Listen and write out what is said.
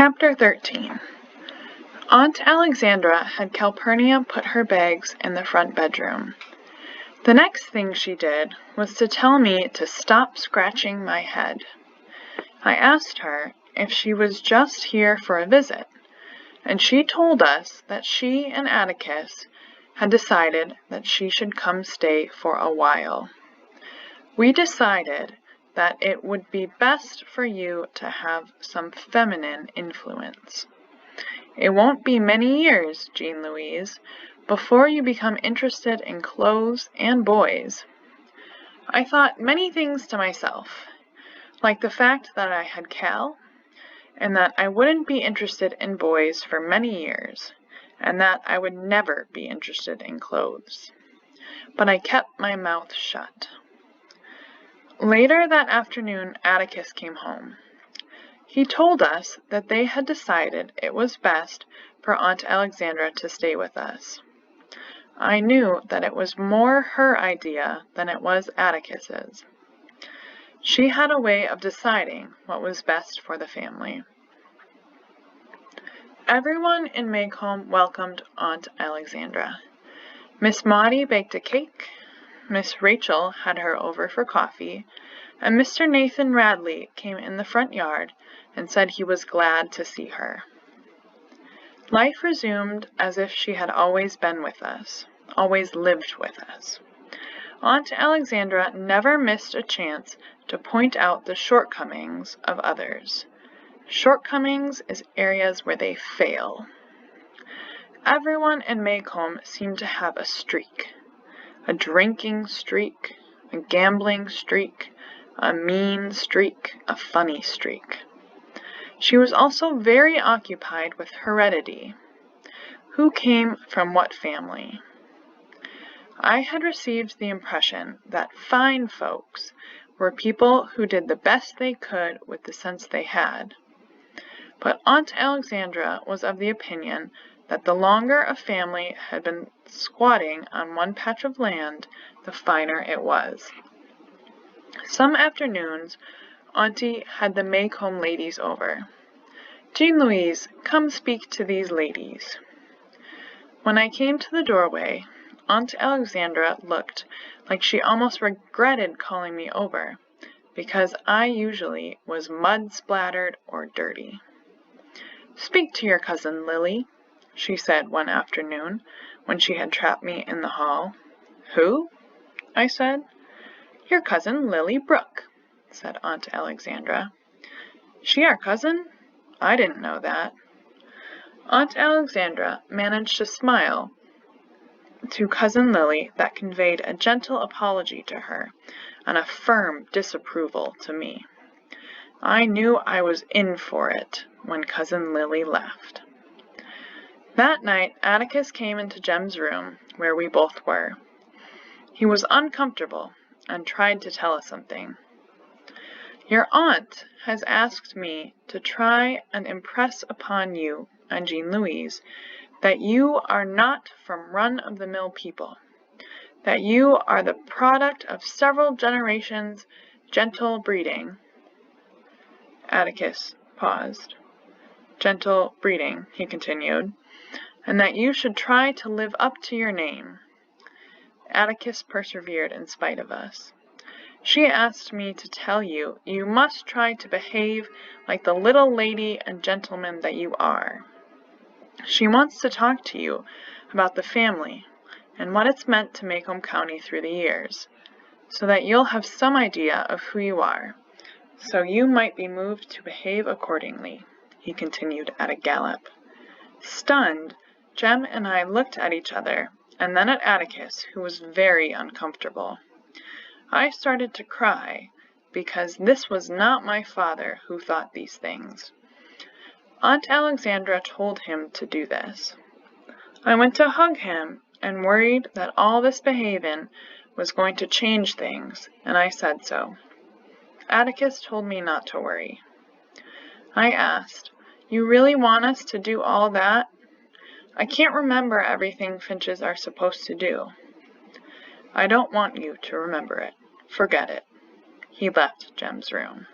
Chapter 13. Aunt Alexandra had Calpurnia put her bags in the front bedroom. The next thing she did was to tell me to stop scratching my head. I asked her if she was just here for a visit, and she told us that she and Atticus had decided that she should come stay for a while. We decided that it would be best for you to have some feminine influence. It won't be many years, Jean Louise, before you become interested in clothes and boys. I thought many things to myself, like the fact that I had Cal, and that I wouldn't be interested in boys for many years, and that I would never be interested in clothes. But I kept my mouth shut. Later that afternoon, Atticus came home. He told us that they had decided it was best for Aunt Alexandra to stay with us. I knew that it was more her idea than it was Atticus's. She had a way of deciding what was best for the family. Everyone in Maycomb welcomed Aunt Alexandra. Miss Maudie baked a cake, Miss Rachel had her over for coffee, and Mr. Nathan Radley came in the front yard and said he was glad to see her. Life resumed as if she had always been with us, always lived with us. Aunt Alexandra never missed a chance to point out the shortcomings of others. Shortcomings is areas where they fail. Everyone in Maycomb seemed to have a streak. A drinking streak, a gambling streak, a mean streak, a funny streak. She was also very occupied with heredity. Who came from what family? I had received the impression that fine folks were people who did the best they could with the sense they had. But Aunt Alexandra was of the opinion that the longer a family had been squatting on one patch of land, the finer it was. Some afternoons, Auntie had the Maycomb ladies over. Jean Louise, come speak to these ladies. When I came to the doorway, Aunt Alexandra looked like she almost regretted calling me over, because I usually was mud-splattered or dirty. Speak to your cousin Lily, she said one afternoon when she had trapped me in the hall. Who? I said. Your cousin Lily Brooke, said Aunt Alexandra. She our cousin? I didn't know that. Aunt Alexandra managed to smile to Cousin Lily that conveyed a gentle apology to her and a firm disapproval to me. I knew I was in for it when Cousin Lily left. That night, Atticus came into Jem's room, where we both were. He was uncomfortable and tried to tell us something. Your aunt has asked me to try and impress upon you and Jean Louise that you are not from run-of-the-mill people, that you are the product of several generations' gentle breeding. Atticus paused. Gentle breeding, he continued, and that you should try to live up to your name. Atticus persevered in spite of us. She asked me to tell you you must try to behave like the little lady and gentleman that you are. She wants to talk to you about the family and what it's meant to Maycomb County through the years, so that you'll have some idea of who you are, so you might be moved to behave accordingly, he continued at a gallop. Stunned, Jem and I looked at each other, and then at Atticus, who was very uncomfortable. I started to cry, because this was not my father who thought these things. Aunt Alexandra told him to do this. I went to hug him, and worried that all this behaving was going to change things, and I said so. Atticus told me not to worry. I asked, You really want us to do all that? I can't remember everything Finches are supposed to do. I don't want you to remember it. Forget it. He left Jem's room.